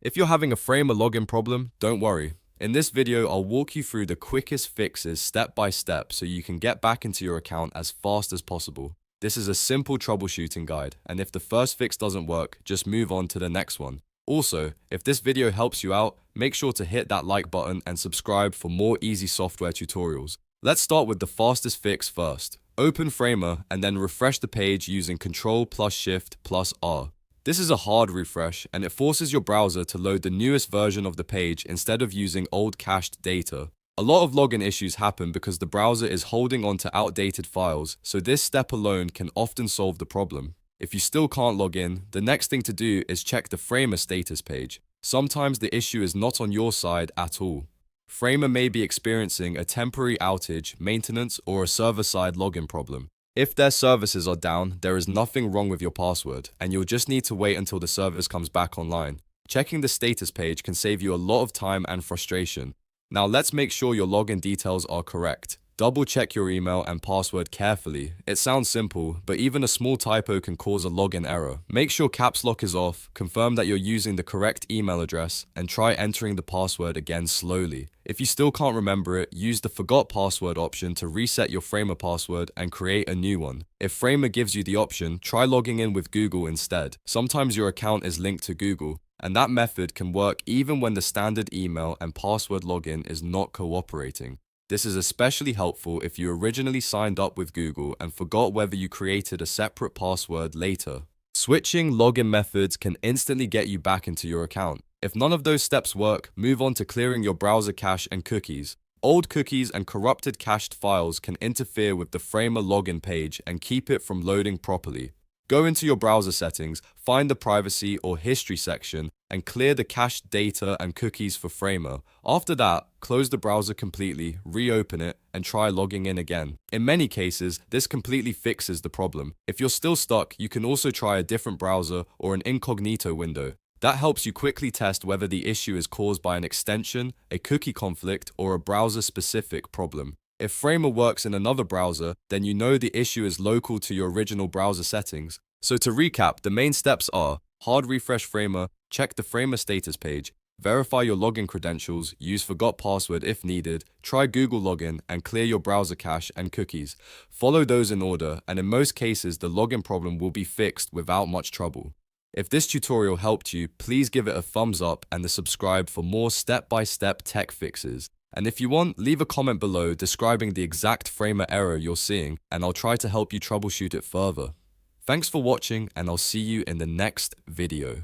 If you're having a Framer login problem, don't worry. In this video, I'll walk you through the quickest fixes step by step so you can get back into your account as fast as possible. This is a simple troubleshooting guide, and if the first fix doesn't work, just move on to the next one. Also, if this video helps you out, make sure to hit that like button and subscribe for more easy software tutorials. Let's start with the fastest fix first. Open Framer and then refresh the page using Ctrl+Shift+R. This is a hard refresh and it forces your browser to load the newest version of the page instead of using old cached data. A lot of login issues happen because the browser is holding on to outdated files, so this step alone can often solve the problem. If you still can't log in, the next thing to do is check the Framer status page. Sometimes the issue is not on your side at all. Framer may be experiencing a temporary outage, maintenance, or a server-side login problem. If their services are down, there is nothing wrong with your password, and you'll just need to wait until the service comes back online. Checking the status page can save you a lot of time and frustration. Now let's make sure your login details are correct. Double check your email and password carefully. It sounds simple, but even a small typo can cause a login error. Make sure caps lock is off, confirm that you're using the correct email address, and try entering the password again slowly. If you still can't remember it, use the forgot password option to reset your Framer password and create a new one. If Framer gives you the option, try logging in with Google instead. Sometimes your account is linked to Google, and that method can work even when the standard email and password login is not cooperating. This is especially helpful if you originally signed up with Google and forgot whether you created a separate password later. Switching login methods can instantly get you back into your account. If none of those steps work, move on to clearing your browser cache and cookies. Old cookies and corrupted cached files can interfere with the Framer login page and keep it from loading properly. Go into your browser settings, find the privacy or history section, and clear the cached data and cookies for Framer. After that, close the browser completely, reopen it, and try logging in again. In many cases, this completely fixes the problem. If you're still stuck, you can also try a different browser or an incognito window. That helps you quickly test whether the issue is caused by an extension, a cookie conflict, or a browser-specific problem. If Framer works in another browser, then you know the issue is local to your original browser settings. So to recap, the main steps are: hard refresh Framer, check the Framer status page, verify your login credentials, use forgot password if needed, try Google login, and clear your browser cache and cookies. Follow those in order, and in most cases, the login problem will be fixed without much trouble. If this tutorial helped you, please give it a thumbs up and subscribe for more step-by-step tech fixes. And if you want, leave a comment below describing the exact Framer error you're seeing, and I'll try to help you troubleshoot it further. Thanks for watching, and I'll see you in the next video.